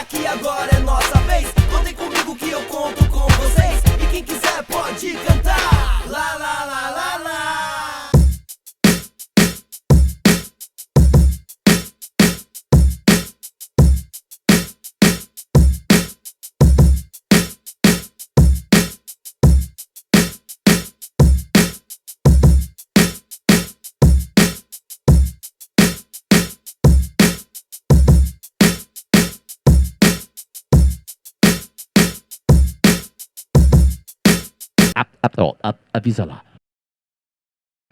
que agora é nossa vez. Contem comigo que eu conto com vocês. E quem quiser pode cantar. Lá, lá, lá, lá, lá. Avisa lá.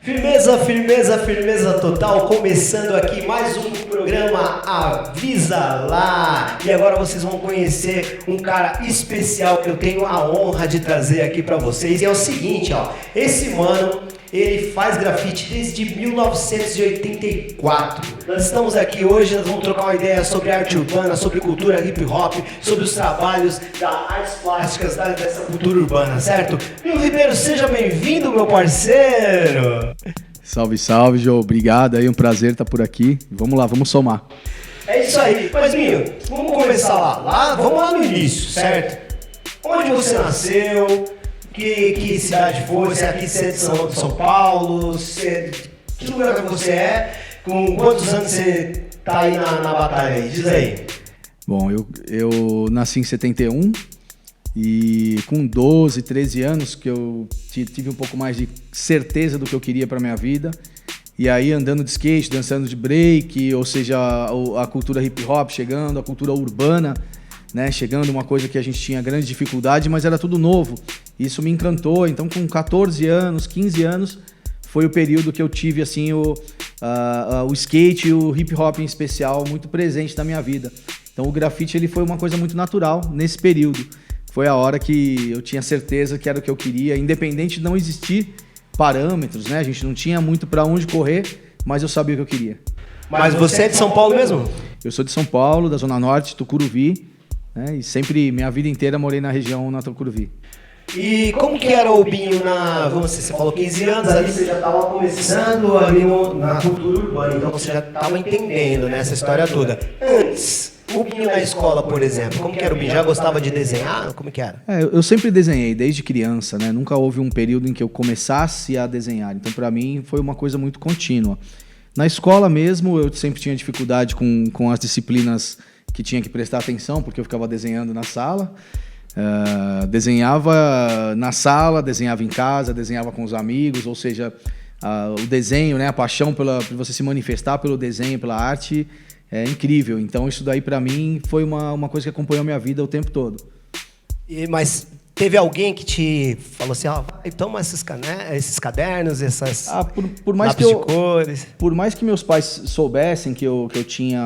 Firmeza, firmeza, firmeza total. Começando aqui mais um programa Avisa Lá. E agora vocês vão conhecer um cara especial que eu tenho a honra de trazer aqui pra vocês. E é o seguinte, ó. Esse mano, ele faz grafite desde 1984. Nós estamos aqui hoje, nós vamos trocar uma ideia sobre arte urbana, sobre cultura hip hop, sobre os trabalhos das artes plásticas dessa cultura urbana, certo? Minho Ribeiro, seja bem-vindo, meu parceiro! Salve, salve, João. Obrigado aí, um prazer estar por aqui. Vamos lá, vamos somar. É isso aí. Mas, Minho, vamos começar lá. Vamos lá no início, certo? Onde você nasceu? Que cidade foi? Você é aqui de São Paulo? Que lugar que você é? Com quantos anos você tá aí na batalha aí? Diz aí. Bom, eu nasci em 71 e com 12, 13 anos que eu tive um pouco mais de certeza do que eu queria para minha vida. E aí andando de skate, dançando de break, ou seja, a cultura hip hop chegando, a cultura urbana, né, chegando, uma coisa que a gente tinha grande dificuldade, mas era tudo novo. Isso me encantou. Então com 14 anos, 15 anos, foi o período que eu tive assim o skate e o hip hop em especial muito presente na minha vida. Então o grafite ele foi uma coisa muito natural nesse período. Foi a hora que eu tinha certeza que era o que eu queria, independente de não existir parâmetros, né? A gente não tinha muito para onde correr, mas eu sabia o que eu queria. Mas você é de São Paulo mesmo? Eu sou de São Paulo, da Zona Norte, Tucuruvi, né? E sempre, minha vida inteira, morei na região na Tucuruvi. E como que era o Binho você falou 15 anos, ali você já estava começando ali na cultura urbana, então você já estava entendendo, né, essa história toda. Antes, o Binho na escola, por exemplo, como que era o Binho? Já gostava de desenhar? Como que era? Eu sempre desenhei, desde criança, né? Nunca houve um período em que eu começasse a desenhar, então para mim foi uma coisa muito contínua. Na escola mesmo, eu sempre tinha dificuldade com as disciplinas que tinha que prestar atenção, porque eu ficava desenhando na sala. Desenhava na sala, desenhava em casa, desenhava com os amigos, ou seja, o desenho, né, a paixão por você se manifestar pelo desenho, pela arte, é incrível. Então isso daí para mim foi uma coisa que acompanhou a minha vida o tempo todo. Mas teve alguém que te falou assim, toma esses cadernos, essas lápis de cores? Por mais que meus pais soubessem que eu tinha,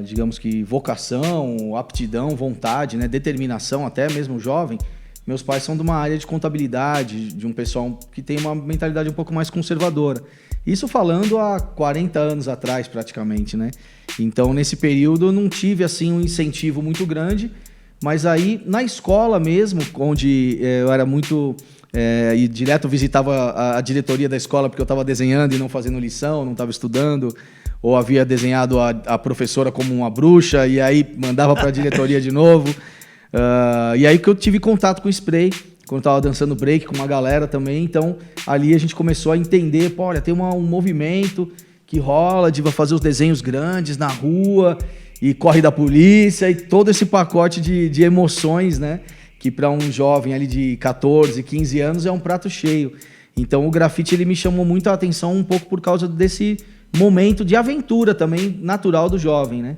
digamos que, vocação, aptidão, vontade, né, determinação, até mesmo jovem, meus pais são de uma área de contabilidade, de um pessoal que tem uma mentalidade um pouco mais conservadora. Isso falando há 40 anos atrás, praticamente, né? Então, nesse período, eu não tive, assim, um incentivo muito grande. Mas aí, na escola mesmo, onde eu era muito... e direto visitava a diretoria da escola porque eu estava desenhando e não fazendo lição, não estava estudando, ou havia desenhado a professora como uma bruxa, e aí mandava para a diretoria de novo. E aí que eu tive contato com o spray, quando eu estava dançando break com uma galera também. Então, ali a gente começou a entender, olha, tem um movimento que rola de fazer os desenhos grandes na rua... E corre da polícia e todo esse pacote de emoções, né? Que para um jovem ali de 14, 15 anos é um prato cheio. Então o grafite ele me chamou muito a atenção um pouco por causa desse momento de aventura também natural do jovem, né?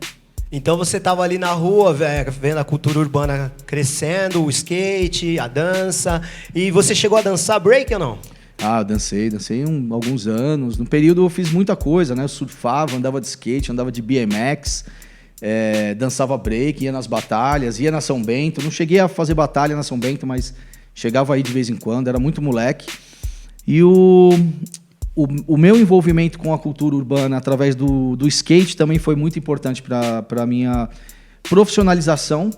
Então você estava ali na rua, vendo a cultura urbana crescendo, o skate, a dança. E você chegou a dançar break ou não? Eu dancei alguns anos. No período eu fiz muita coisa, né? Eu surfava, andava de skate, andava de BMX... dançava break, ia nas batalhas, ia na São Bento. Não cheguei a fazer batalha na São Bento, mas chegava aí de vez em quando, era muito moleque. E o meu envolvimento com a cultura urbana através do skate também foi muito importante para a minha profissionalização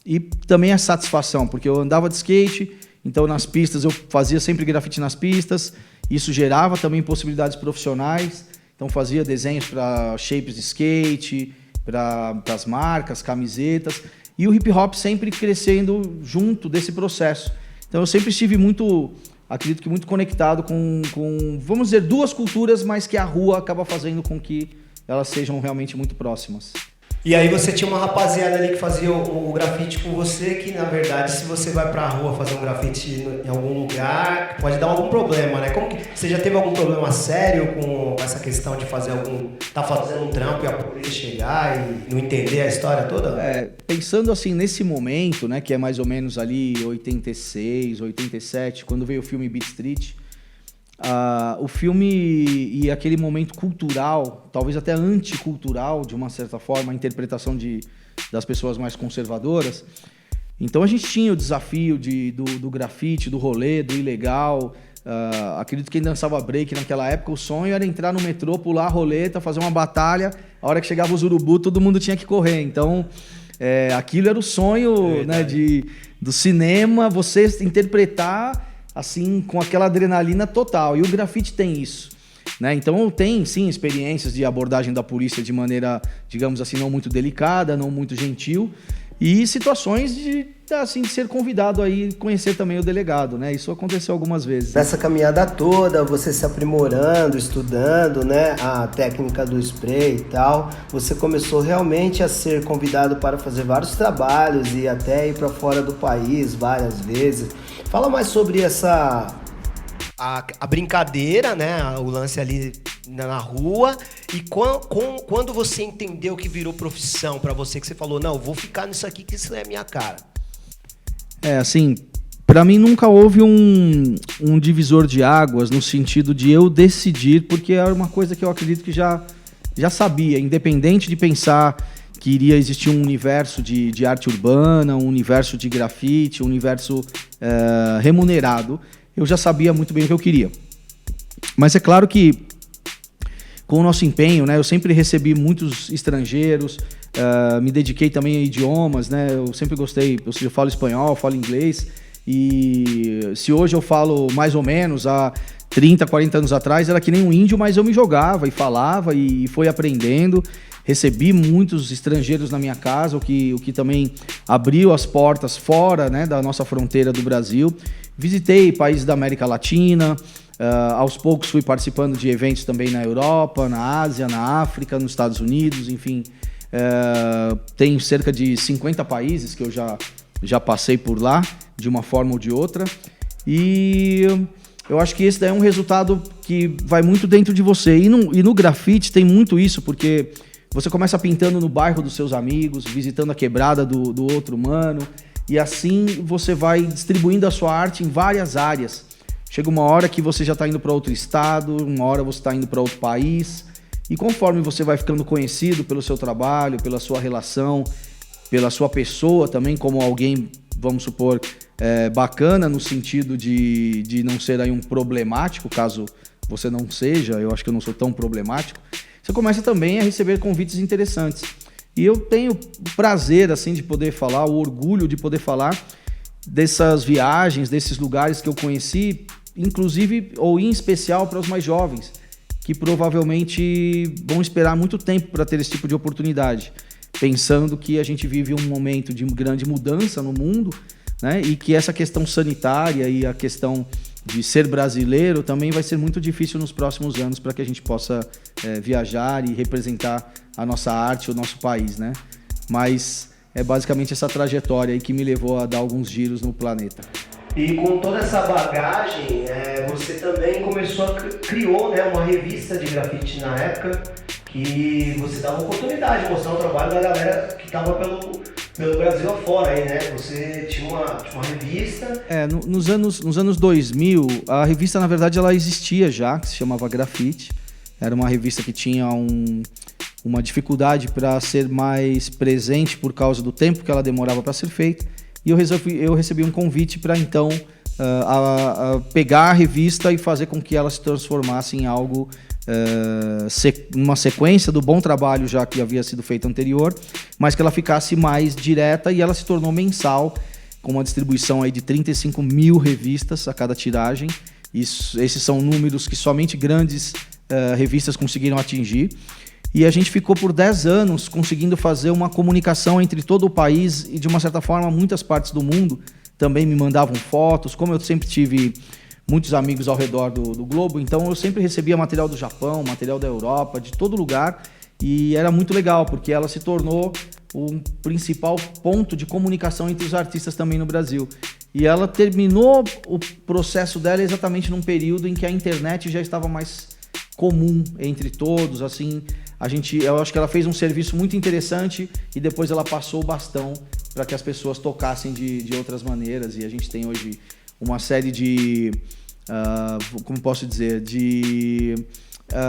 e também a satisfação, porque eu andava de skate, então nas pistas eu fazia sempre grafite nas pistas, isso gerava também possibilidades profissionais, então fazia desenhos para shapes de skate, para as marcas, camisetas, e o hip hop sempre crescendo junto desse processo. Então eu sempre estive acredito que muito conectado com, vamos dizer, duas culturas, mas que a rua acaba fazendo com que elas sejam realmente muito próximas. E aí você tinha uma rapaziada ali que fazia o grafite com você, que na verdade, se você vai pra rua fazer um grafite em algum lugar, pode dar algum problema, né? Como que você já teve algum problema sério com essa questão de tá fazendo um trampo e a polícia chegar e não entender a história toda? Pensando assim nesse momento, né, que é mais ou menos ali 86, 87, quando veio o filme Beat Street, o filme e aquele momento cultural, talvez até anticultural, de uma certa forma, a interpretação das pessoas mais conservadoras. Então a gente tinha o desafio do grafite, do rolê, do ilegal. Acredito que quem dançava break naquela época, o sonho era entrar no metrô, pular a roleta, fazer uma batalha. A hora que chegava os urubu, todo mundo tinha que correr. Então aquilo era o sonho, né, do cinema, você interpretar assim, com aquela adrenalina total. E o grafite tem isso, né? Então tem, sim, experiências de abordagem da polícia de maneira, digamos assim, não muito delicada, não muito gentil, e situações de ser convidado aí conhecer também o delegado, né? Isso aconteceu algumas vezes. Nessa caminhada toda, você se aprimorando, estudando, né, a técnica do spray e tal, você começou realmente a ser convidado para fazer vários trabalhos e até ir para fora do país várias vezes. Fala mais sobre a brincadeira, né? O lance ali na rua. E quando você entendeu que virou profissão pra você, que você falou, não, vou ficar nisso aqui que isso é a minha cara. Assim, pra mim nunca houve um divisor de águas no sentido de eu decidir, porque era uma coisa que eu acredito que já sabia, independente de pensar que iria existir um universo de arte urbana, um universo de grafite, um universo remunerado. Eu já sabia muito bem o que eu queria. Mas é claro que, com o nosso empenho, né, eu sempre recebi muitos estrangeiros, me dediquei também a idiomas, né, eu sempre gostei, eu falo espanhol, falo inglês, e se hoje eu falo mais ou menos, há 30, 40 anos atrás, era que nem um índio, mas eu me jogava e falava e fui aprendendo. Recebi muitos estrangeiros na minha casa, o que também abriu as portas fora, né, da nossa fronteira do Brasil. Visitei países da América Latina, aos poucos fui participando de eventos também na Europa, na Ásia, na África, nos Estados Unidos, enfim. Tem cerca de 50 países que eu já passei por lá, de uma forma ou de outra. E eu acho que esse daí é um resultado que vai muito dentro de você. E no grafite tem muito isso, porque você começa pintando no bairro dos seus amigos, visitando a quebrada do outro mano, e assim você vai distribuindo a sua arte em várias áreas. Chega uma hora que você já está indo para outro estado, uma hora você está indo para outro país, e conforme você vai ficando conhecido pelo seu trabalho, pela sua relação, pela sua pessoa também, como alguém, vamos supor, bacana no sentido de não ser aí um problemático, caso você não seja, eu acho que eu não sou tão problemático, você começa também a receber convites interessantes. E eu tenho o prazer, assim, de poder falar, o orgulho de poder falar dessas viagens, desses lugares que eu conheci, inclusive, ou em especial para os mais jovens, que provavelmente vão esperar muito tempo para ter esse tipo de oportunidade, pensando que a gente vive um momento de grande mudança no mundo, né? E que essa questão sanitária e a questão de ser brasileiro também vai ser muito difícil nos próximos anos para que a gente possa viajar e representar a nossa arte, o nosso país, né? Mas é basicamente essa trajetória aí que me levou a dar alguns giros no planeta. E com toda essa bagagem, você também criou, né, uma revista de grafite na época, que você dava oportunidade de mostrar o trabalho da galera que estava pelo Brasil afora aí, né? Você tinha uma revista. Nos anos 2000, a revista, na verdade, ela existia já, que se chamava Grafite. Era uma revista que tinha uma dificuldade para ser mais presente por causa do tempo que ela demorava para ser feita. E eu recebi um convite para, então, pegar a revista e fazer com que ela se transformasse em algo, uma sequência do bom trabalho já que havia sido feito anterior, mas que ela ficasse mais direta, e ela se tornou mensal, com uma distribuição aí de 35 mil revistas a cada tiragem. Esses são números que somente grandes revistas conseguiram atingir. E a gente ficou por 10 anos conseguindo fazer uma comunicação entre todo o país e, de uma certa forma, muitas partes do mundo também me mandavam fotos. Como eu sempre tive muitos amigos ao redor do globo, então eu sempre recebia material do Japão, material da Europa, de todo lugar, e era muito legal, porque ela se tornou o principal ponto de comunicação entre os artistas também no Brasil. E ela terminou o processo dela exatamente num período em que a internet já estava mais comum entre todos, assim, eu acho que ela fez um serviço muito interessante e depois ela passou o bastão para que as pessoas tocassem de outras maneiras, e a gente tem hoje uma série de, como posso dizer, de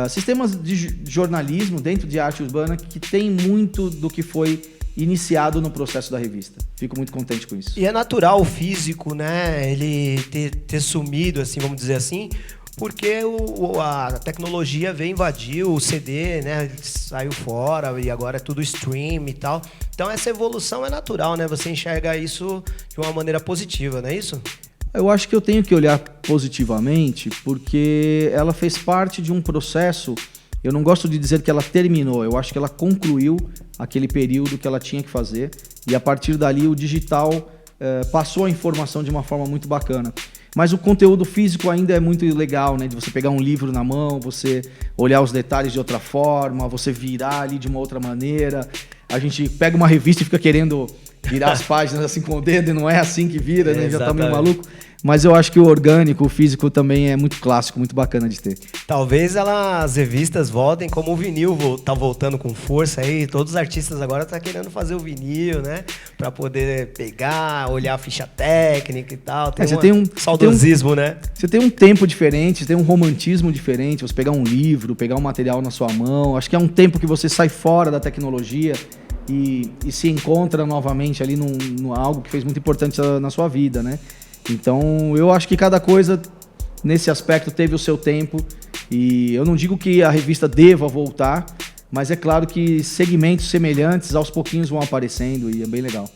sistemas de jornalismo dentro de arte urbana que tem muito do que foi iniciado no processo da revista. Fico muito contente com isso. E é natural o físico, né, ele ter sumido, assim, vamos dizer assim, porque a tecnologia veio invadir o CD, né, saiu fora e agora é tudo stream e tal. Então essa evolução é natural, né? Você enxerga isso de uma maneira positiva, não é isso? Eu acho que eu tenho que olhar positivamente porque ela fez parte de um processo. Eu não gosto de dizer que ela terminou, eu acho que ela concluiu aquele período que ela tinha que fazer, e a partir dali o digital passou a informação de uma forma muito bacana. Mas o conteúdo físico ainda é muito legal, né? De você pegar um livro na mão, você olhar os detalhes de outra forma, você virar ali de uma outra maneira. A gente pega uma revista e fica querendo virar as páginas assim com o dedo, e não é assim que vira, né? Já tá meio maluco. Mas eu acho que o orgânico, o físico também é muito clássico, muito bacana de ter. Talvez as revistas voltem como o vinil tá voltando com força aí. Todos os artistas agora estão querendo fazer o vinil, né? Pra poder pegar, olhar a ficha técnica e tal. Tem um saudosismo, né? Você tem um tempo diferente, você tem um romantismo diferente. Você pegar um livro, pegar um material na sua mão. Acho que é um tempo que você sai fora da tecnologia e se encontra novamente ali num algo que fez muito importante na sua vida, né? Então, eu acho que cada coisa, nesse aspecto, teve o seu tempo. E eu não digo que a revista deva voltar, mas é claro que segmentos semelhantes aos pouquinhos vão aparecendo e é bem legal.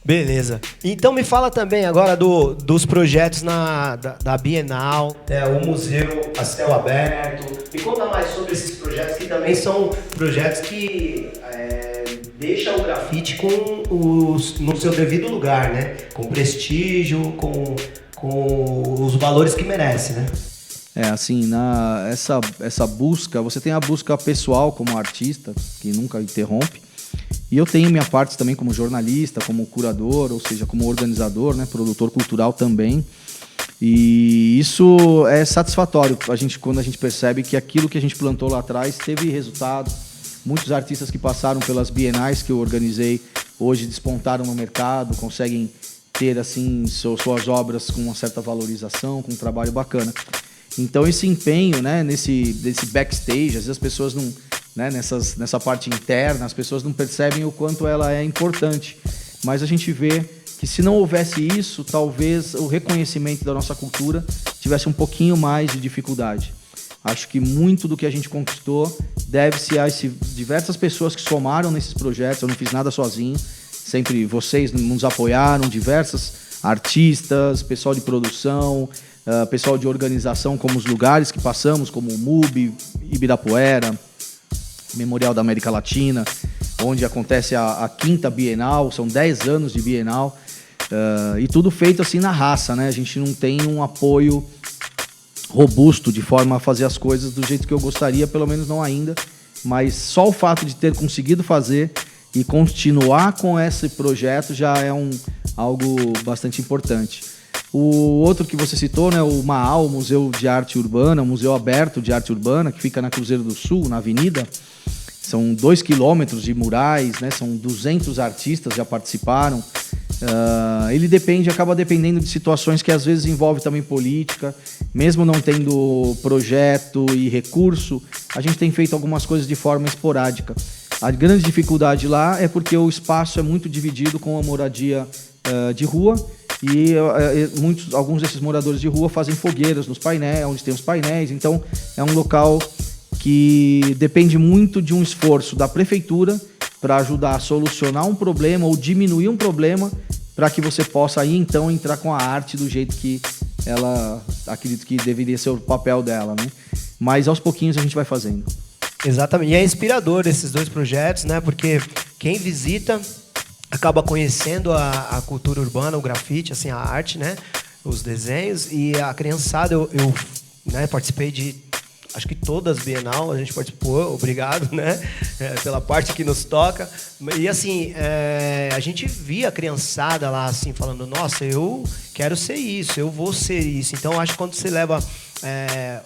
Beleza. Então me fala também agora dos projetos da Bienal, o museu a céu aberto. Me conta mais sobre esses projetos, que também são projetos que deixam o grafite no seu devido lugar, né? Com prestígio, com os valores que merece, né? Assim, essa busca, você tem a busca pessoal como artista, que nunca interrompe, e eu tenho minha parte também como jornalista, como curador, ou seja, como organizador, né? Produtor cultural também. E isso é satisfatório quando a gente percebe que aquilo que a gente plantou lá atrás teve resultado. Muitos artistas que passaram pelas bienais que eu organizei hoje despontaram no mercado, conseguem ter assim suas obras com uma certa valorização, com um trabalho bacana. Então esse empenho, né, desse backstage, às vezes as pessoas não, né, nessa parte interna, as pessoas não percebem o quanto ela é importante. Mas a gente vê que se não houvesse isso, talvez o reconhecimento da nossa cultura tivesse um pouquinho mais de dificuldade. Acho que muito do que a gente conquistou deve-se a diversas pessoas que somaram nesses projetos. Eu não fiz nada sozinho, sempre vocês nos apoiaram, diversos artistas, pessoal de produção, pessoal de organização, como os lugares que passamos, como o MUBI, Ibirapuera, Memorial da América Latina, onde acontece a 5ª Bienal, são 10 anos de Bienal, e tudo feito assim na raça, né? A gente não tem um apoio robusto de forma a fazer as coisas do jeito que eu gostaria, pelo menos não ainda, mas só o fato de ter conseguido fazer e continuar com esse projeto já é algo bastante importante. O outro que você citou, né, o MAAU, o Museu de Arte Urbana, o Museu Aberto de Arte Urbana, que fica na Cruzeiro do Sul, na Avenida. São 2 quilômetros de murais, né, são 200 artistas já participaram. Ele acaba dependendo de situações que às vezes envolvem também política. Mesmo não tendo projeto e recurso, a gente tem feito algumas coisas de forma esporádica. A grande dificuldade lá é porque o espaço é muito dividido com a moradia de rua e alguns desses moradores de rua fazem fogueiras nos painéis, onde tem os painéis. Então é um local que depende muito de um esforço da prefeitura para ajudar a solucionar um problema ou diminuir um problema, para que você possa aí então entrar com a arte do jeito que ela acredito que deveria ser o papel dela, né? Mas aos pouquinhos a gente vai fazendo. Exatamente. E é inspirador esses dois projetos, né? Porque quem visita acaba conhecendo a cultura urbana, o grafite, assim, a arte, né? Os desenhos. E a criançada, eu né, participei de, acho que todas as Bienal, a gente participou, obrigado, né? Pela parte que nos toca. E, assim, a gente via a criançada lá, assim, falando, nossa, eu quero ser isso, eu vou ser isso. Então, acho que quando você leva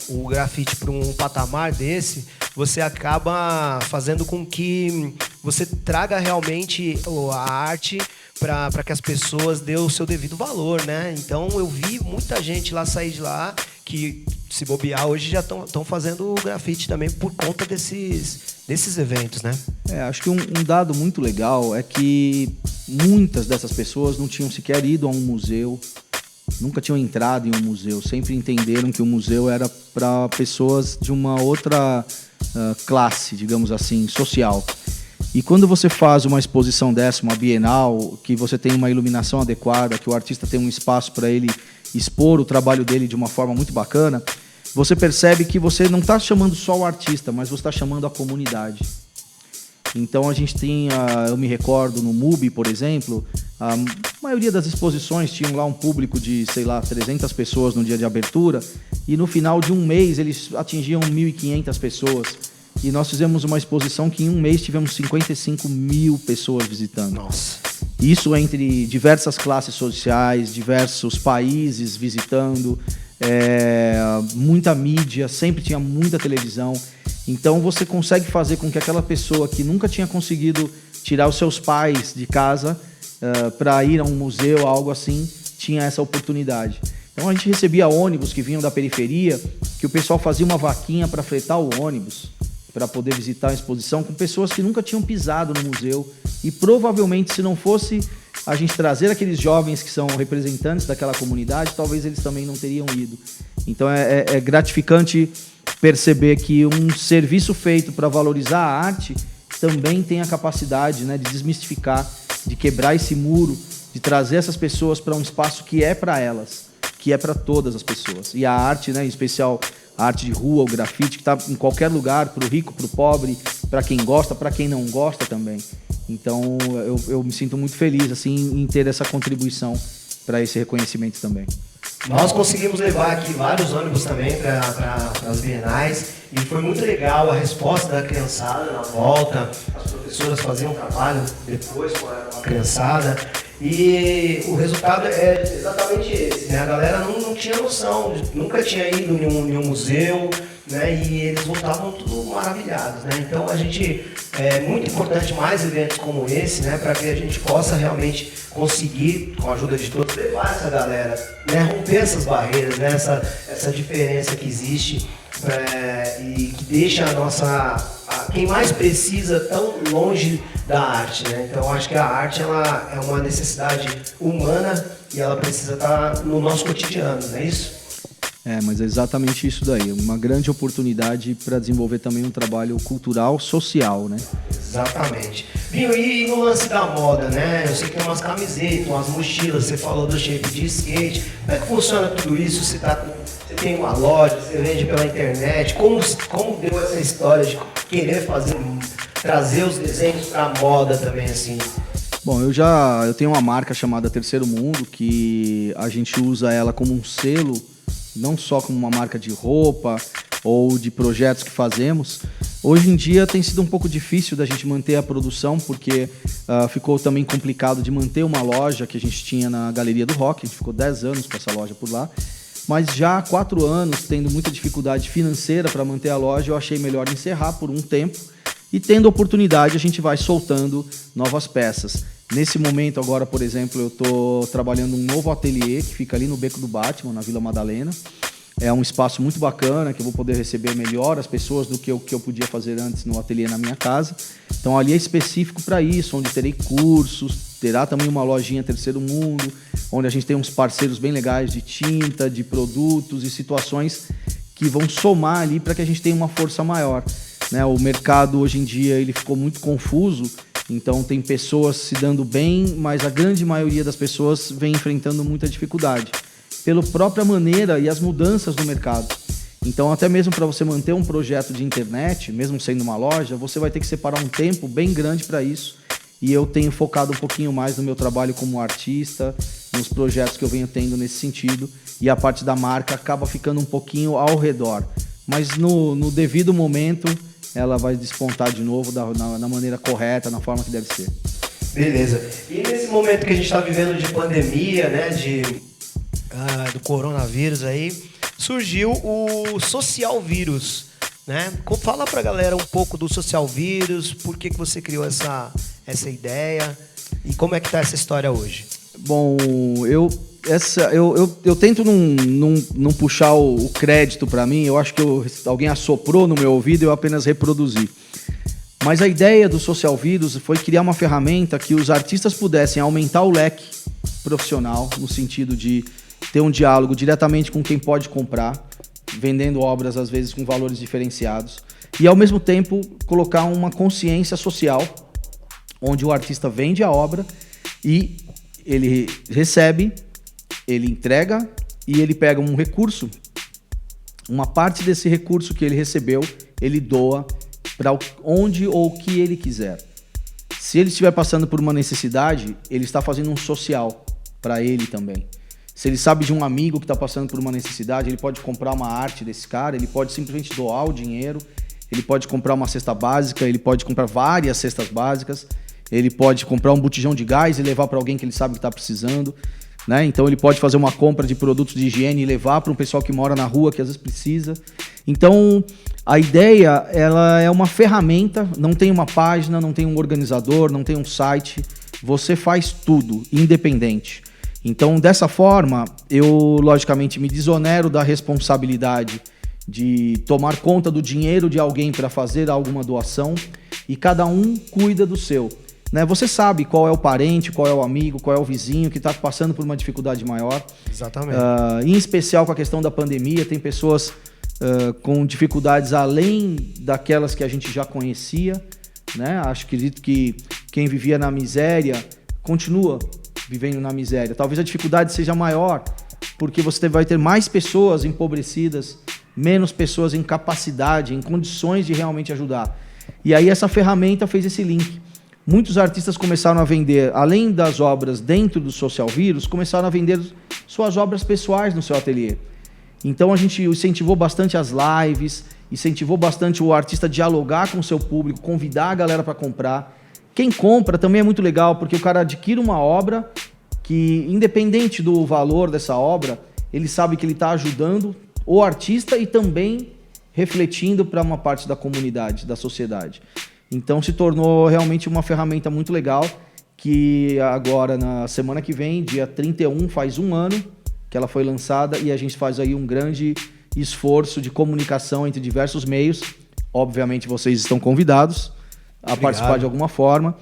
o grafite para um patamar desse, você acaba fazendo com que você traga realmente a arte para que as pessoas dêem o seu devido valor, né? Então, eu vi muita gente lá sair de lá que, se bobear, hoje já estão fazendo grafite também por conta desses eventos, né? Acho que um dado muito legal é que muitas dessas pessoas não tinham sequer ido a um museu, nunca tinham entrado em um museu, sempre entenderam que o museu era para pessoas de uma outra classe, digamos assim, social. E quando você faz uma exposição dessa, uma bienal, que você tem uma iluminação adequada, que o artista tem um espaço para ele expor o trabalho dele de uma forma muito bacana, você percebe que você não está chamando só o artista, mas você está chamando a comunidade. Então a gente tem, eu me recordo no MUBI, por exemplo, a maioria das exposições tinham lá um público de, 300 pessoas no dia de abertura, e no final de um mês eles atingiam 1.500 pessoas. E nós fizemos uma exposição que em um mês tivemos 55 mil pessoas visitando. Nossa. Isso entre diversas classes sociais, diversos países visitando, muita mídia, sempre tinha muita televisão. Então você consegue fazer com que aquela pessoa que nunca tinha conseguido tirar os seus pais de casa para ir a um museu, algo assim, tinha essa oportunidade. Então a gente recebia ônibus que vinham da periferia, que o pessoal fazia uma vaquinha para fretar o ônibus, para poder visitar a exposição, com pessoas que nunca tinham pisado no museu. E provavelmente, se não fosse a gente trazer aqueles jovens que são representantes daquela comunidade, talvez eles também não teriam ido. Então é gratificante perceber que um serviço feito para valorizar a arte também tem a capacidade, né, de desmistificar, de quebrar esse muro, de trazer essas pessoas para um espaço que é para elas, que é para todas as pessoas. E a arte, né, em especial a arte de rua, o grafite, que está em qualquer lugar, para o rico, para o pobre, para quem gosta, para quem não gosta também. Então eu me sinto muito feliz assim, em ter essa contribuição para esse reconhecimento também. Nós conseguimos levar aqui vários ônibus também para as bienais e foi muito legal a resposta da criançada na volta. As professoras faziam um trabalho depois com a criançada e o resultado é exatamente esse, né? A galera não tinha noção, nunca tinha ido em um museu, né? E eles voltavam tudo maravilhados, né? Então a gente é muito importante mais eventos como esse, né? Para que a gente possa realmente conseguir, com a ajuda de todos, levar essa galera, né? Romper essas barreiras, né? Essa diferença que existe e que deixa quem mais precisa tão longe da arte, né? Então acho que a arte ela é uma necessidade humana e ela precisa estar no nosso cotidiano, não é isso? Mas é exatamente isso daí, uma grande oportunidade para desenvolver também um trabalho cultural, social, né? Exatamente. Binho, e no lance da moda, né? Eu sei que tem umas camisetas, umas mochilas, você falou do shape de skate. Como é que funciona tudo isso? Você tem uma loja, você vende pela internet. Como deu essa história de querer trazer os desenhos para moda também, assim? Bom, eu tenho uma marca chamada Terceiro Mundo, que a gente usa ela como um selo, não só como uma marca de roupa ou de projetos que fazemos. Hoje em dia tem sido um pouco difícil da gente manter a produção, porque ficou também complicado de manter uma loja que a gente tinha na Galeria do Rock. A gente ficou 10 anos com essa loja por lá. Mas já há 4 anos, tendo muita dificuldade financeira para manter a loja, eu achei melhor encerrar por um tempo. E tendo oportunidade, a gente vai soltando novas peças. Nesse momento agora, por exemplo, eu estou trabalhando um novo ateliê que fica ali no Beco do Batman, na Vila Madalena. É um espaço muito bacana, que eu vou poder receber melhor as pessoas do que eu podia fazer antes no ateliê na minha casa. Então ali é específico para isso, onde terei cursos, terá também uma lojinha Terceiro Mundo, onde a gente tem uns parceiros bem legais de tinta, de produtos e situações que vão somar ali para que a gente tenha uma força maior, né? O mercado hoje em dia ele ficou muito confuso, então tem pessoas se dando bem, mas a grande maioria das pessoas vem enfrentando muita dificuldade, pela própria maneira e as mudanças do mercado. Então, até mesmo para você manter um projeto de internet, mesmo sendo uma loja, você vai ter que separar um tempo bem grande para isso. E eu tenho focado um pouquinho mais no meu trabalho como artista, nos projetos que eu venho tendo nesse sentido. E a parte da marca acaba ficando um pouquinho ao redor. Mas no devido momento, ela vai despontar de novo na maneira correta, na forma que deve ser. Beleza. E nesse momento que a gente está vivendo de pandemia, né, do coronavírus aí, surgiu o Social Vírus, né? Fala pra galera um pouco do Social Vírus, por que você criou essa ideia e como é que tá essa história hoje? Bom, eu tento não puxar o crédito para mim, eu acho que alguém assoprou no meu ouvido e eu apenas reproduzi. Mas a ideia do Social Vírus foi criar uma ferramenta que os artistas pudessem aumentar o leque profissional, no sentido de ter um diálogo diretamente com quem pode comprar, vendendo obras às vezes com valores diferenciados, e ao mesmo tempo colocar uma consciência social, onde o artista vende a obra e ele recebe, ele entrega e ele pega um recurso, uma parte desse recurso que ele recebeu, ele doa para onde ou o que ele quiser. Se ele estiver passando por uma necessidade, ele está fazendo um social para ele também. Se ele sabe de um amigo que está passando por uma necessidade, ele pode comprar uma arte desse cara, ele pode simplesmente doar o dinheiro, ele pode comprar uma cesta básica, ele pode comprar várias cestas básicas, ele pode comprar um botijão de gás e levar para alguém que ele sabe que está precisando, né? Então ele pode fazer uma compra de produtos de higiene e levar para um pessoal que mora na rua, que às vezes precisa. Então a ideia, ela é uma ferramenta, não tem uma página, não tem um organizador, não tem um site, você faz tudo, independente. Então, dessa forma, eu, logicamente, me desonero da responsabilidade de tomar conta do dinheiro de alguém para fazer alguma doação e cada um cuida do seu. Né? Você sabe qual é o parente, qual é o amigo, qual é o vizinho que está passando por uma dificuldade maior. Exatamente. Em especial com a questão da pandemia, tem pessoas com dificuldades além daquelas que a gente já conhecia. Né? Acredito que quem vivia na miséria continua vivendo na miséria. Talvez a dificuldade seja maior, porque você vai ter mais pessoas empobrecidas, menos pessoas em capacidade, em condições de realmente ajudar. E aí essa ferramenta fez esse link. Muitos artistas começaram a vender, além das obras dentro do Social Vírus, começaram a vender suas obras pessoais no seu ateliê. Então a gente incentivou bastante as lives, incentivou bastante o artista a dialogar com o seu público, convidar a galera para comprar. Quem compra também é muito legal, porque o cara adquire uma obra que, independente do valor dessa obra, ele sabe que ele está ajudando o artista e também refletindo para uma parte da comunidade, da sociedade. Então se tornou realmente uma ferramenta muito legal, que agora, na semana que vem, dia 31, faz um ano que ela foi lançada e a gente faz aí um grande esforço de comunicação entre diversos meios. Obviamente vocês estão convidados a participar de alguma forma.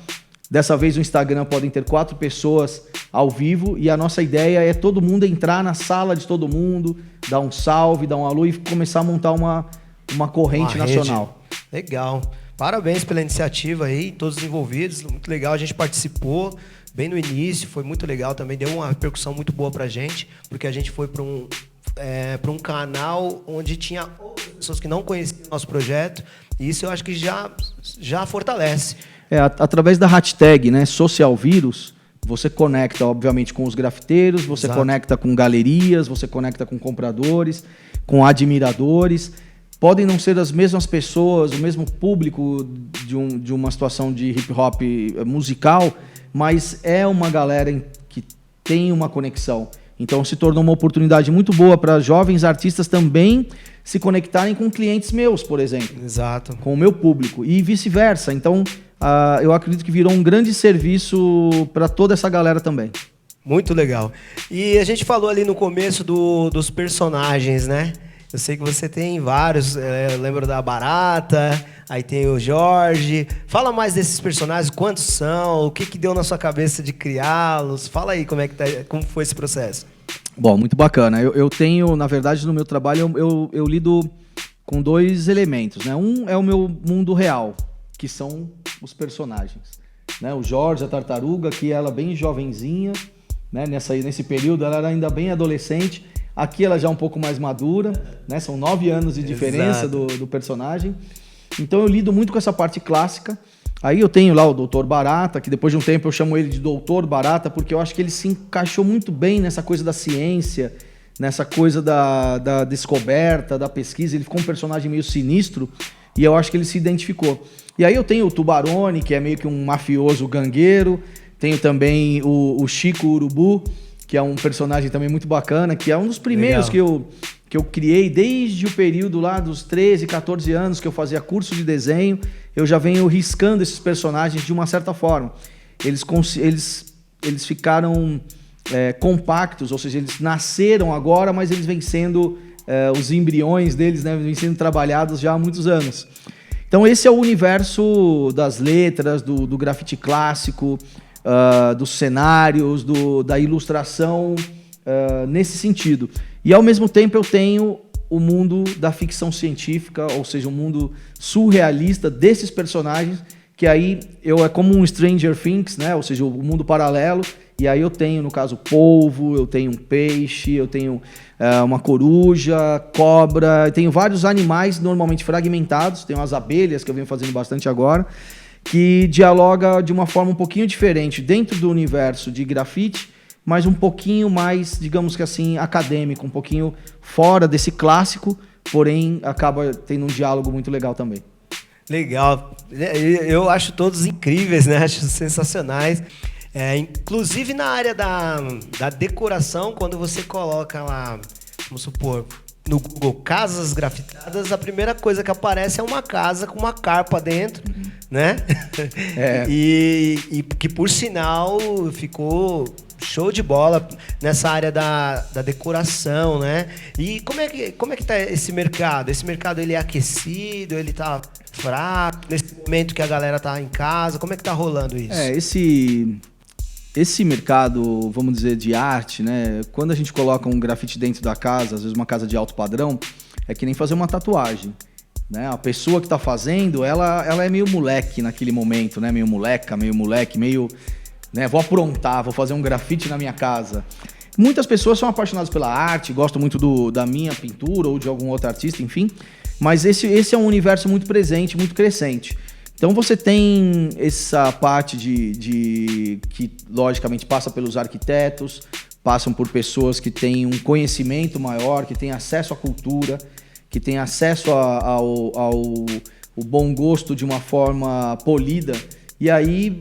Dessa vez o Instagram podem ter 4 pessoas ao vivo e a nossa ideia é todo mundo entrar na sala de todo mundo, dar um salve, dar um alô e começar a montar uma corrente nacional. Legal. Parabéns pela iniciativa aí, todos os envolvidos, muito legal, a gente participou bem no início, foi muito legal também, deu uma repercussão muito boa pra gente, porque a gente foi para um canal onde tinha outras pessoas que não conheciam o nosso projeto, e isso eu acho que já fortalece. Através da hashtag, né, Social Vírus, você conecta, obviamente, com os grafiteiros, você conecta com galerias, você conecta com compradores, com admiradores. Podem não ser as mesmas pessoas, o mesmo público de uma situação de hip hop musical, mas é uma galera que tem uma conexão. Então se tornou uma oportunidade muito boa para jovens artistas também se conectarem com clientes meus, por exemplo. Exato. Com o meu público e vice-versa. Então eu acredito que virou um grande serviço para toda essa galera também. Muito legal. E a gente falou ali no começo dos personagens, né? Eu sei que você tem vários, eu lembro da Barata, aí tem o Jorge. Fala mais desses personagens, quantos são, o que deu na sua cabeça de criá-los? Fala aí como foi esse processo. Bom, muito bacana. Eu tenho, na verdade, no meu trabalho, eu lido com 2 elementos, né? Um é o meu mundo real, que são os personagens. Né? O Jorge, a tartaruga, que ela bem jovenzinha, né? Nesse período ela era ainda bem adolescente. Aqui ela já é um pouco mais madura, né? São 9 anos de diferença do personagem. Então eu lido muito com essa parte clássica. Aí eu tenho lá o Doutor Barata, que depois de um tempo eu chamo ele de Doutor Barata, porque eu acho que ele se encaixou muito bem nessa coisa da ciência, nessa coisa da descoberta, da pesquisa. Ele ficou um personagem meio sinistro e eu acho que ele se identificou. E aí eu tenho o Tubarone, que é meio que um mafioso gangueiro. Tenho também o Chico Urubu, que é um personagem também muito bacana, que é um dos primeiros que eu criei desde o período lá dos 13, 14 anos que eu fazia curso de desenho. Eu já venho riscando esses personagens de uma certa forma. Eles ficaram compactos, ou seja, eles nasceram agora, mas eles vêm sendo, os embriões deles, né, vêm sendo trabalhados já há muitos anos. Então esse é o universo das letras, do grafite clássico, dos cenários, da ilustração, nesse sentido. E ao mesmo tempo eu tenho o mundo da ficção científica, ou seja, o mundo surrealista desses personagens, que aí é como um Stranger Things, né? Ou seja, o mundo paralelo. E aí eu tenho, no caso, polvo, eu tenho um peixe, eu tenho uma coruja, cobra, eu tenho vários animais normalmente fragmentados, tenho as abelhas, que eu venho fazendo bastante agora, que dialoga de uma forma um pouquinho diferente dentro do universo de grafite, mas um pouquinho mais, digamos que assim, acadêmico, um pouquinho fora desse clássico, porém acaba tendo um diálogo muito legal também. Legal. Eu acho todos incríveis, né? Acho sensacionais. Inclusive na área da decoração, quando você coloca lá, vamos supor, no Google casas grafitadas, a primeira coisa que aparece é uma casa com uma carpa dentro, né? E que, por sinal, ficou show de bola nessa área da decoração, né? E como é que tá esse mercado? Esse mercado, ele é aquecido, ele tá fraco, nesse momento que a galera tá em casa, como é que tá rolando isso? Esse mercado, vamos dizer, de arte, né? Quando a gente coloca um grafite dentro da casa, às vezes uma casa de alto padrão, é que nem fazer uma tatuagem, né? A pessoa que está fazendo, ela é meio moleque naquele momento, né? Meio moleca, meio moleque, meio... né? Vou aprontar, vou fazer um grafite na minha casa. Muitas pessoas são apaixonadas pela arte, gostam muito da minha pintura ou de algum outro artista, enfim. Mas esse é um universo muito presente, muito crescente. Então você tem essa parte que logicamente passa pelos arquitetos, passam por pessoas que têm um conhecimento maior, que têm acesso à cultura, que têm acesso ao bom gosto de uma forma polida. E aí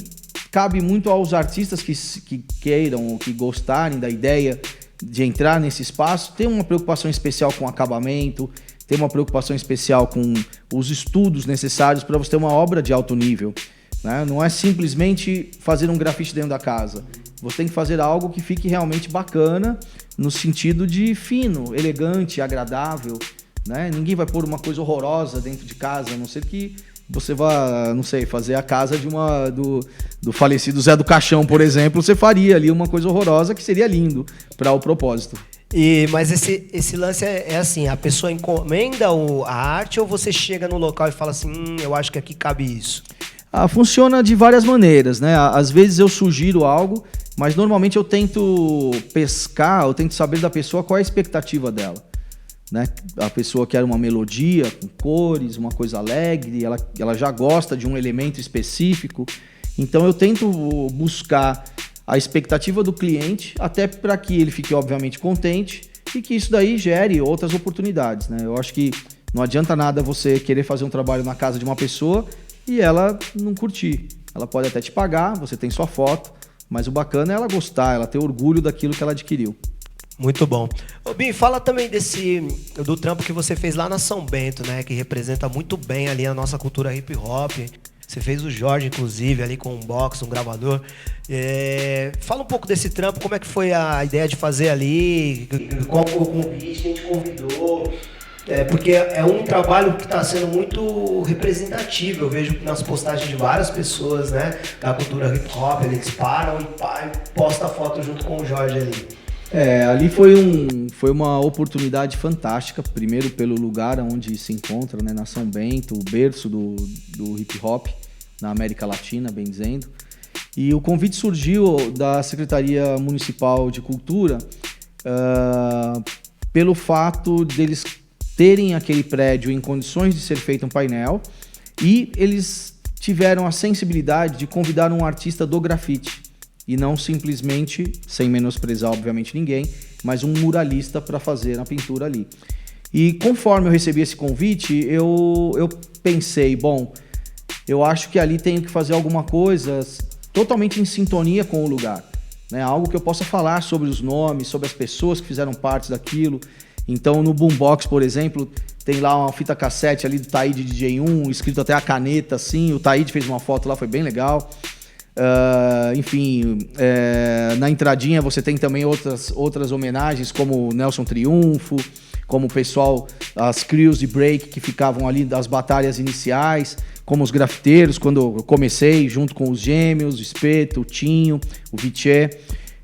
cabe muito aos artistas que queiram ou que gostarem da ideia de entrar nesse espaço, ter uma preocupação especial com acabamento, ter uma preocupação especial com os estudos necessários para você ter uma obra de alto nível, né? Não é simplesmente fazer um grafite dentro da casa. Você tem que fazer algo que fique realmente bacana, no sentido de fino, elegante, agradável, né? Ninguém vai pôr uma coisa horrorosa dentro de casa, a não ser que você vá, não sei, fazer a casa do falecido Zé do Caixão, por exemplo. Você faria ali uma coisa horrorosa que seria lindo para o propósito. Mas esse lance é assim, a pessoa encomenda a arte ou você chega no local e fala assim, eu acho que aqui cabe isso? Funciona de várias maneiras, né? Às vezes eu sugiro algo, mas normalmente eu tento saber da pessoa qual é a expectativa dela, né? A pessoa quer uma melodia com cores, uma coisa alegre, ela já gosta de um elemento específico, então eu tento buscar a expectativa do cliente, até para que ele fique, obviamente, contente e que isso daí gere outras oportunidades, né? Eu acho que não adianta nada você querer fazer um trabalho na casa de uma pessoa e ela não curtir. Ela pode até te pagar, você tem sua foto, mas o bacana é ela gostar, ela ter orgulho daquilo que ela adquiriu. Muito bom. Ô, Bim, fala também do trampo que você fez lá na São Bento, né? Que representa muito bem ali a nossa cultura hip hop. Você fez o Jorge, inclusive, ali com um box, um gravador. Fala um pouco desse trampo, como é que foi a ideia de fazer ali, qual foi o convite, quem te convidou. Porque é um trabalho que está sendo muito representativo. Eu vejo nas postagens de várias pessoas, né, da cultura hip hop, eles param e postam a foto junto com o Jorge ali. Ali foi uma oportunidade fantástica, primeiro pelo lugar onde se encontra, né, na São Bento, o berço do hip hop na América Latina, bem dizendo. E o convite surgiu da Secretaria Municipal de Cultura pelo fato deles terem aquele prédio em condições de ser feito um painel, e eles tiveram a sensibilidade de convidar um artista do grafite e não simplesmente, sem menosprezar obviamente ninguém, mas um muralista para fazer a pintura ali. E conforme eu recebi esse convite, eu pensei, bom, eu acho que ali tenho que fazer alguma coisa totalmente em sintonia com o lugar, né? Algo que eu possa falar sobre os nomes, sobre as pessoas que fizeram parte daquilo. Então, no Boombox, por exemplo, tem lá uma fita cassete ali do Taíde DJ1, escrito até a caneta, assim. O Taíde fez uma foto lá, foi bem legal. Na entradinha você tem também outras homenagens, como o Nelson Triunfo, como o pessoal, as crews de break que ficavam ali das batalhas iniciais, como os grafiteiros, quando eu comecei, junto com os Gêmeos, o Espeto, o Tinho, o Viché.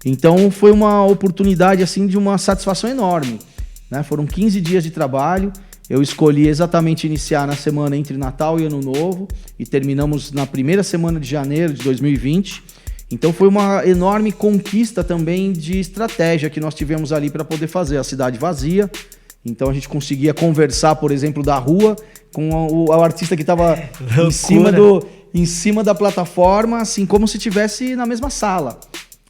Então, foi uma oportunidade, assim, de uma satisfação enorme, né? Foram 15 dias de trabalho. Eu escolhi exatamente iniciar na semana entre Natal e Ano Novo e terminamos na primeira semana de janeiro de 2020. Então foi uma enorme conquista também de estratégia que nós tivemos ali para poder fazer a cidade vazia. Então a gente conseguia conversar, por exemplo, da rua com o artista que estava em cima da plataforma, assim como se estivesse na mesma sala.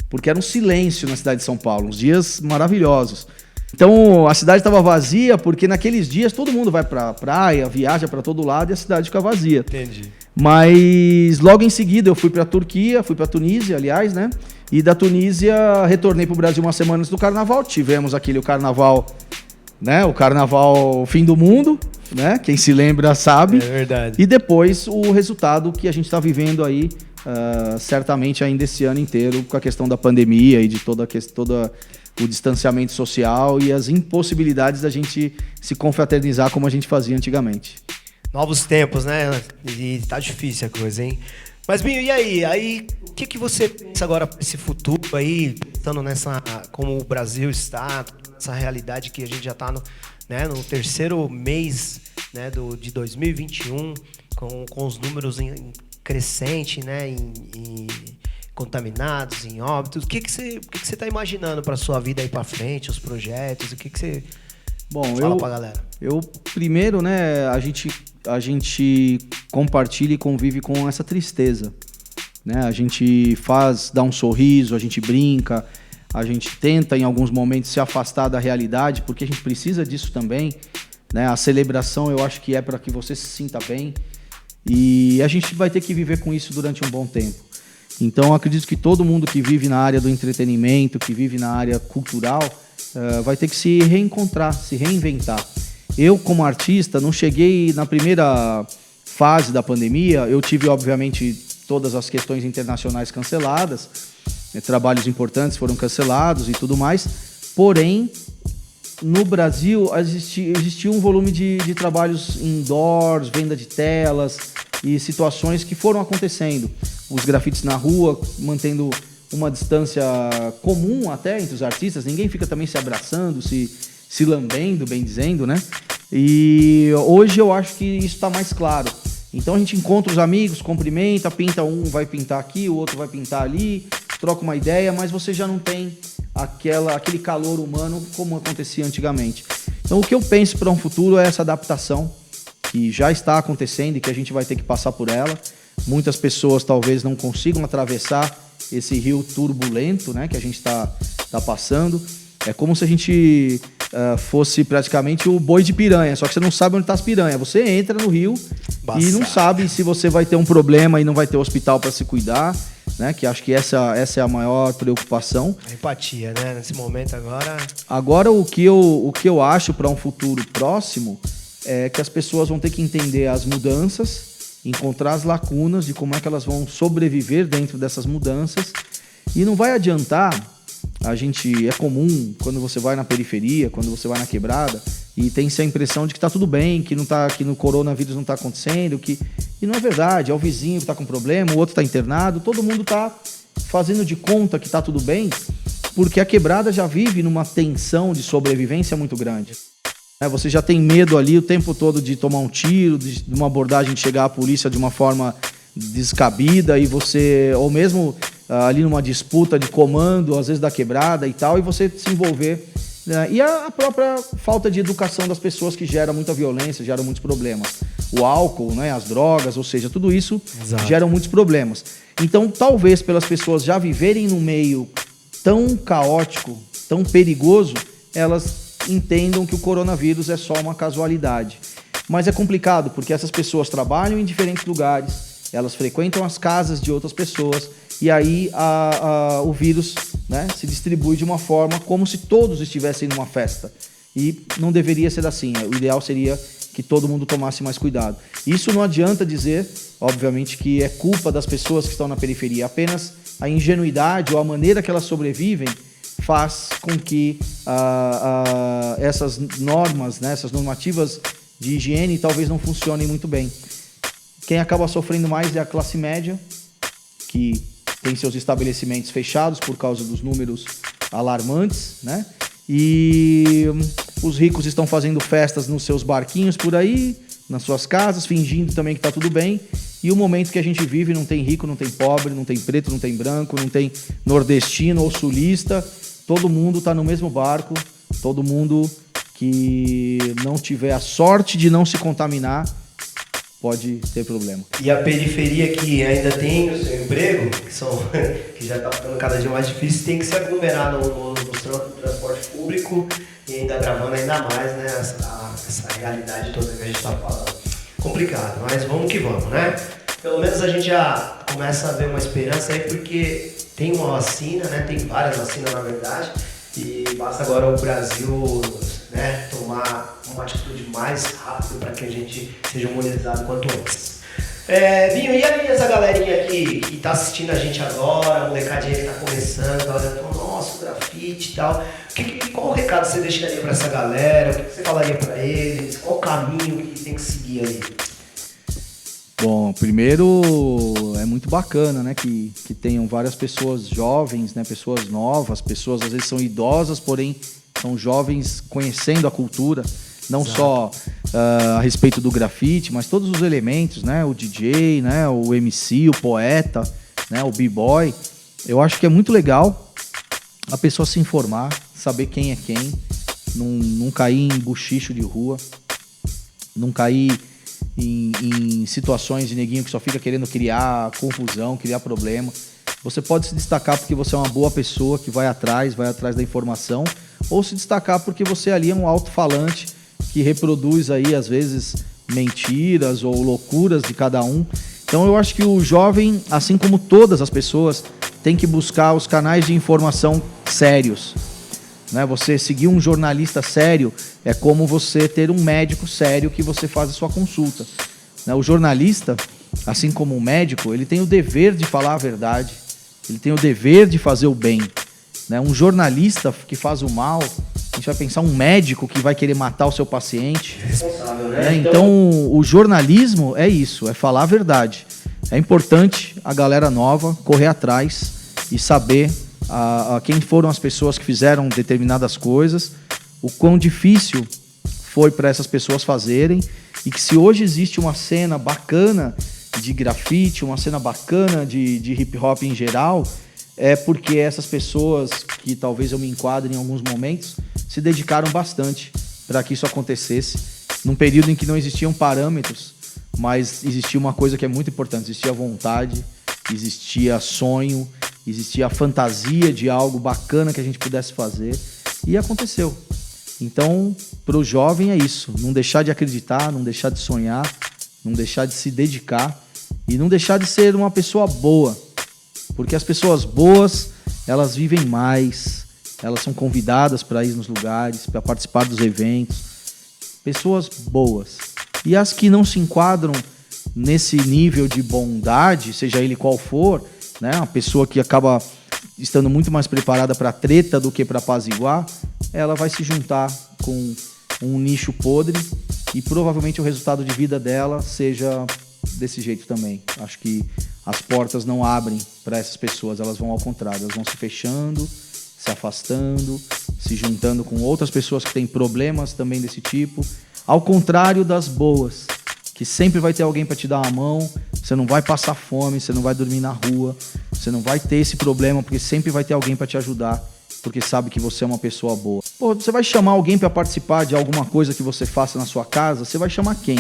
Porque era um silêncio na cidade de São Paulo, uns dias maravilhosos. Então, a cidade estava vazia porque naqueles dias todo mundo vai para a praia, viaja para todo lado e a cidade fica vazia. Entendi. Mas logo em seguida eu fui para a Turquia, fui para a Tunísia, aliás, né? E da Tunísia retornei para o Brasil umas semanas do Carnaval. Tivemos aquele Carnaval, né? O Carnaval fim do mundo, né? Quem se lembra sabe. É verdade. E depois o resultado que a gente está vivendo aí, certamente ainda esse ano inteiro, com a questão da pandemia e de toda o distanciamento social e as impossibilidades da gente se confraternizar como a gente fazia antigamente. Novos tempos, né? E tá difícil a coisa, hein? Mas, Binho, e aí? Aí, o que você pensa agora para esse futuro aí, pensando nessa, como o Brasil está, essa realidade que a gente já está no terceiro mês, né, de 2021, com os números crescente, né, em contaminados, em óbitos. O que você está imaginando para sua vida aí para frente, os projetos? O que você fala para a galera? Eu primeiro, né, a gente compartilha e convive com essa tristeza, né? A gente dá um sorriso, a gente brinca, a gente tenta em alguns momentos se afastar da realidade, porque a gente precisa disso também, né? A celebração eu acho que é para que você se sinta bem, e a gente vai ter que viver com isso durante um bom tempo. Então, acredito que todo mundo que vive na área do entretenimento, que vive na área cultural, vai ter que se reencontrar, se reinventar. Eu, como artista, não cheguei na primeira fase da pandemia. Eu tive, obviamente, todas as questões internacionais canceladas, trabalhos importantes foram cancelados e tudo mais. Porém, no Brasil, existia um volume de trabalhos indoors, venda de telas e situações que foram acontecendo. Os grafites na rua, mantendo uma distância comum até entre os artistas. Ninguém fica também se abraçando, se lambendo, bem dizendo, né? E hoje eu acho que isso está mais claro. Então a gente encontra os amigos, cumprimenta, pinta, um vai pintar aqui, o outro vai pintar ali, troca uma ideia, mas você já não tem aquele calor humano como acontecia antigamente. Então o que eu penso para um futuro é essa adaptação que já está acontecendo e que a gente vai ter que passar por ela. Muitas pessoas talvez não consigam atravessar esse rio turbulento, né, que a gente está passando. É como se a gente fosse praticamente o boi de piranha, só que você não sabe onde está as piranhas. Você entra no rio e não sabe se você vai ter um problema e não vai ter hospital para se cuidar, né? Que acho que essa é a maior preocupação. A empatia, né? Nesse momento agora. Agora, o que eu acho para um futuro próximo é que as pessoas vão ter que entender as mudanças, encontrar as lacunas de como é que elas vão sobreviver dentro dessas mudanças. E não vai adiantar. É comum quando você vai na periferia, quando você vai na quebrada, e tem-se a impressão de que está tudo bem, que no coronavírus não está acontecendo, e não é verdade. É o vizinho que está com problema, o outro está internado, todo mundo está fazendo de conta que está tudo bem, porque a quebrada já vive numa tensão de sobrevivência muito grande. Você já tem medo ali o tempo todo de tomar um tiro, de uma abordagem de chegar à polícia de uma forma descabida, e você, ou mesmo ali numa disputa de comando, às vezes da quebrada e tal, e você se envolver né? E a própria falta de educação das pessoas que gera muita violência, gera muitos problemas. O álcool, né, as drogas, ou seja, tudo isso gera muitos problemas. Então, talvez pelas pessoas já viverem num meio tão caótico, tão perigoso, elas entendam que o coronavírus é só uma casualidade. Mas é complicado, porque essas pessoas trabalham em diferentes lugares, elas frequentam as casas de outras pessoas, e aí o vírus, né, se distribui de uma forma como se todos estivessem numa festa. E não deveria ser assim. O ideal seria que todo mundo tomasse mais cuidado. Isso não adianta dizer, obviamente, que é culpa das pessoas que estão na periferia. Apenas a ingenuidade ou a maneira que elas sobrevivem faz com que essas normas, né, essas normativas de higiene talvez não funcionem muito bem. Quem acaba sofrendo mais é a classe média, que tem seus estabelecimentos fechados por causa dos números alarmantes, né? E os ricos estão fazendo festas nos seus barquinhos por aí, nas suas casas, fingindo também que está tudo bem. E o momento que a gente vive não tem rico, não tem pobre, não tem preto, não tem branco, não tem nordestino ou sulista. Todo mundo está no mesmo barco, todo mundo que não tiver a sorte de não se contaminar pode ter problema. E a periferia que ainda tem o seu emprego, que já está ficando cada dia mais difícil, tem que se aglomerar no transporte público e ainda gravando ainda mais, né, essa realidade toda que a gente está falando. Complicado, mas vamos que vamos, né? Pelo menos a gente já começa a ver uma esperança aí, porque tem uma vacina, né? Tem várias vacinas na verdade, e basta agora o Brasil, né, tomar uma atitude mais rápida para que a gente seja imunizado quanto antes. Binho, e aí essa galerinha aqui que tá assistindo a gente agora, a molecadinha que tá começando, a galera falando, nossa, o grafite e tal. Qual o recado você deixaria para essa galera? O que você falaria para eles? Qual o caminho que tem que seguir ali? Bom, primeiro é muito bacana, né, que tenham várias pessoas jovens, né, pessoas novas, pessoas às vezes são idosas, porém são jovens conhecendo a cultura, não Exato. Só a respeito do grafite, mas todos os elementos, né, o DJ, né, o MC, o poeta, né, o b-boy. Eu acho que é muito legal a pessoa se informar, saber quem é quem, não cair em buchicho de rua, não cair em situações de neguinho que só fica querendo criar confusão, criar problema. Você pode se destacar porque você é uma boa pessoa que vai atrás da informação, ou se destacar porque você ali é um alto-falante que reproduz aí, às vezes, mentiras ou loucuras de cada um. Então eu acho que o jovem, assim como todas as pessoas, tem que buscar os canais de informação sérios. Né? Você seguir um jornalista sério é como você ter um médico sério que você faz a sua consulta. Né? O jornalista, assim como o médico, ele tem o dever de falar a verdade, ele tem o dever de fazer o bem. Né? Um jornalista que faz o mal, a gente vai pensar um médico que vai querer matar o seu paciente. Responsável, né? Então, o jornalismo é isso, é falar a verdade. É importante a galera nova correr atrás e saber quem foram as pessoas que fizeram determinadas coisas, o quão difícil foi para essas pessoas fazerem, e que se hoje existe uma cena bacana de grafite, uma cena bacana de hip hop em geral, é porque essas pessoas, que talvez eu me enquadre em alguns momentos, se dedicaram bastante para que isso acontecesse, num período em que não existiam parâmetros, mas existia uma coisa que é muito importante: existia vontade, existia sonho, existia a fantasia de algo bacana que a gente pudesse fazer, e aconteceu. Então, para o jovem é isso, não deixar de acreditar, não deixar de sonhar, não deixar de se dedicar e não deixar de ser uma pessoa boa, porque as pessoas boas, elas vivem mais, elas são convidadas para ir nos lugares, para participar dos eventos, pessoas boas. E as que não se enquadram nesse nível de bondade, seja ele qual for, né, uma pessoa que acaba estando muito mais preparada para treta do que para apaziguar, ela vai se juntar com um nicho podre e provavelmente o resultado de vida dela seja desse jeito também. Acho que as portas não abrem para essas pessoas, elas vão ao contrário, elas vão se fechando, se afastando, se juntando com outras pessoas que têm problemas também desse tipo, ao contrário das boas, que sempre vai ter alguém para te dar uma mão, você não vai passar fome, você não vai dormir na rua, você não vai ter esse problema, porque sempre vai ter alguém para te ajudar. porque sabe que você é uma pessoa boa. Pô, você vai chamar alguém para participar de alguma coisa que você faça na sua casa, você vai chamar quem?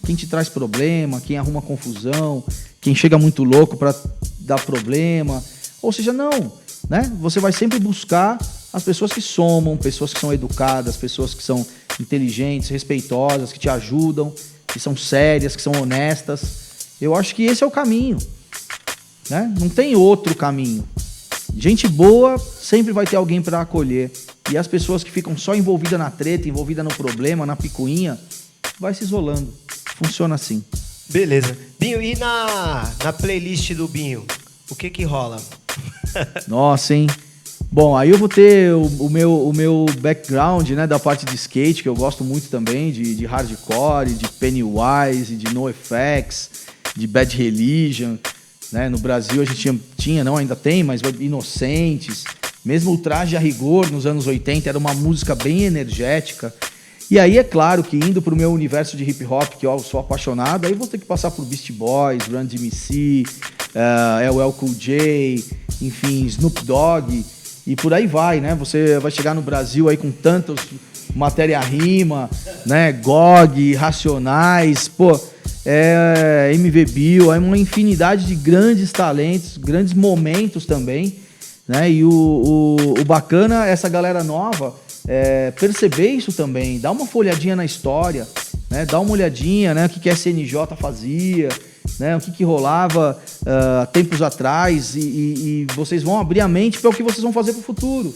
Quem te traz problema, quem arruma confusão, quem chega muito louco para dar problema. Ou seja, não, né? Você vai sempre buscar as pessoas que somam, pessoas que são educadas, pessoas que são inteligentes, respeitosas, que te ajudam, que são sérias, que são honestas. Eu acho que esse é o caminho, né? Não tem outro caminho. Gente boa sempre vai ter alguém para acolher. E as pessoas que ficam só envolvidas na treta, envolvidas no problema, na picuinha, vai se isolando. Funciona assim. Beleza. Binho, e na playlist do Binho, o que rola? Nossa, hein? Bom, aí eu vou ter o meu background, né, da parte de skate, que eu gosto muito também, de hardcore, de Pennywise, de NoFX, de Bad Religion, né? No Brasil a gente tinha, não ainda tem, mas Inocentes. Mesmo o Traje a Rigor, nos anos 80, era uma música bem energética. E aí é claro que indo pro meu universo de hip hop, que eu sou apaixonado, aí vou ter que passar por Beastie Boys, Run DMC, LL Cool J, enfim, Snoop Dogg, e por aí vai, né? Você vai chegar no Brasil aí com tantos matéria-rima, né? GOG, Racionais, pô, MV Bill, é uma infinidade de grandes talentos, grandes momentos também, né? E o bacana, essa galera nova, perceber isso também, dá uma folhadinha na história, né? Dá uma olhadinha, né? O que a SNJ fazia, né? O que rolava tempos atrás e vocês vão abrir a mente para o que vocês vão fazer para o futuro,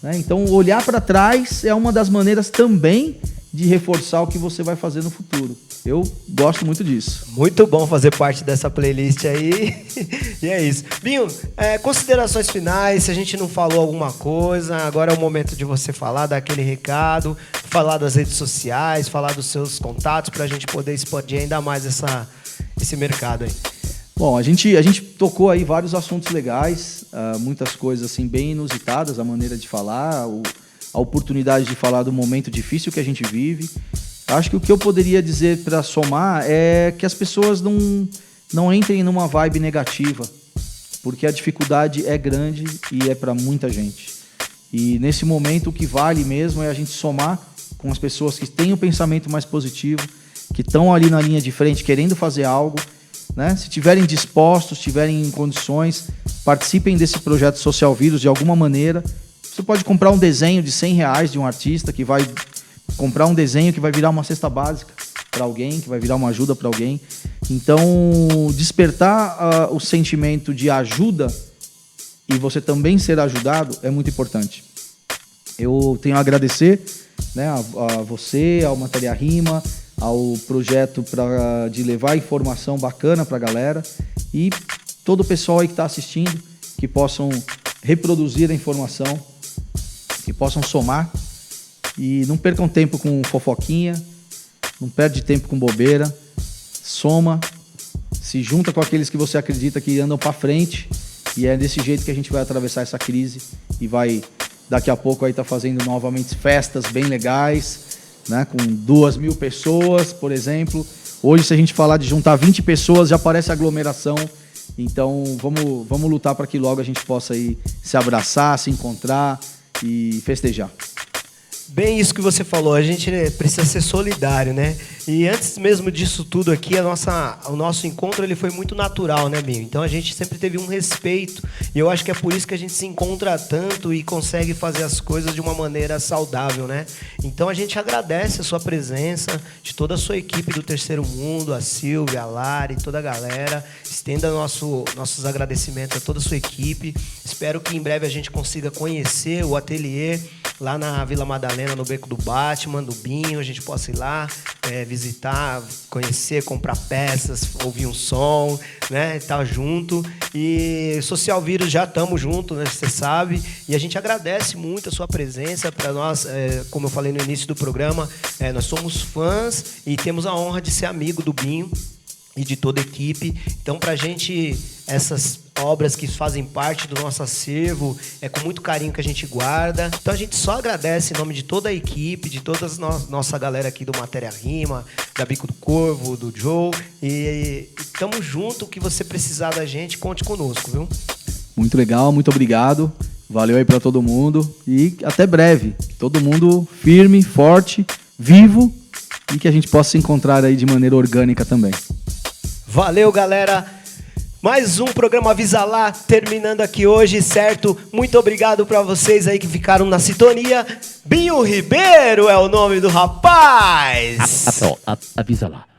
né? Então, olhar para trás é uma das maneiras também de reforçar o que você vai fazer no futuro. Eu gosto muito disso. Muito bom fazer parte dessa playlist aí. E é isso. Binho, considerações finais, se a gente não falou alguma coisa, agora é o momento de você falar, dar aquele recado, falar das redes sociais, falar dos seus contatos, para a gente poder expandir ainda mais esse mercado aí. Bom, a gente tocou aí vários assuntos legais, muitas coisas assim bem inusitadas, a maneira de falar, a oportunidade de falar do momento difícil que a gente vive. Acho que o que eu poderia dizer para somar é que as pessoas não entrem numa vibe negativa, porque a dificuldade é grande e é para muita gente. E nesse momento o que vale mesmo é a gente somar com as pessoas que têm o pensamento mais positivo, que estão ali na linha de frente querendo fazer algo, né? Se tiverem dispostos, tiverem em condições, participem desse projeto Social Vírus de alguma maneira. Você pode comprar um desenho de R$100 de um artista que vai comprar um desenho que vai virar uma cesta básica para alguém, que vai virar uma ajuda para alguém. Então, despertar o sentimento de ajuda e você também ser ajudado é muito importante. Eu tenho a agradecer, né, a você, ao Matéria Rima, ao projeto de levar informação bacana para a galera e todo o pessoal aí que está assistindo, que possam reproduzir a informação, que possam somar. E não percam tempo com fofoquinha, não perde tempo com bobeira, soma, se junta com aqueles que você acredita que andam para frente e é desse jeito que a gente vai atravessar essa crise e vai daqui a pouco aí tá fazendo novamente festas bem legais, né, com 2.000 pessoas, por exemplo. Hoje, se a gente falar de juntar 20 pessoas, já parece aglomeração. Então vamos lutar para que logo a gente possa aí se abraçar, se encontrar e festejar. Bem isso que você falou, a gente precisa ser solidário, né? E antes mesmo disso tudo aqui, o nosso encontro ele foi muito natural, né, Binho? Então a gente sempre teve um respeito e eu acho que é por isso que a gente se encontra tanto e consegue fazer as coisas de uma maneira saudável, né? Então a gente agradece a sua presença, de toda a sua equipe do Terceiro Mundo, a Silvia, a Lari, toda a galera. Estenda nossos agradecimentos a toda a sua equipe. Espero que em breve a gente consiga conhecer o ateliê lá na Vila Madalena, no Beco do Batman, do Binho, a gente possa ir lá, visitar, conhecer, comprar peças, ouvir um som, né, estar junto. E Social Vírus já estamos juntos, né, você sabe, e a gente agradece muito a sua presença para nós, como eu falei no início do programa, nós somos fãs e temos a honra de ser amigo do Binho e de toda a equipe. Então, para a gente, essas obras que fazem parte do nosso acervo, é com muito carinho que a gente guarda. Então, a gente só agradece em nome de toda a equipe, de toda a nossa galera aqui do Matéria Rima, da Bico do Corvo, do Joe. E estamos junto, o que você precisar da gente, conte conosco, viu? Muito legal, muito obrigado. Valeu aí pra todo mundo e até breve. Todo mundo firme, forte, vivo e que a gente possa se encontrar aí de maneira orgânica também. Valeu, galera. Mais um programa Avisa Lá terminando aqui hoje, certo? Muito obrigado pra vocês aí que ficaram na sintonia. Binho Ribeiro é o nome do rapaz. Avisa Lá.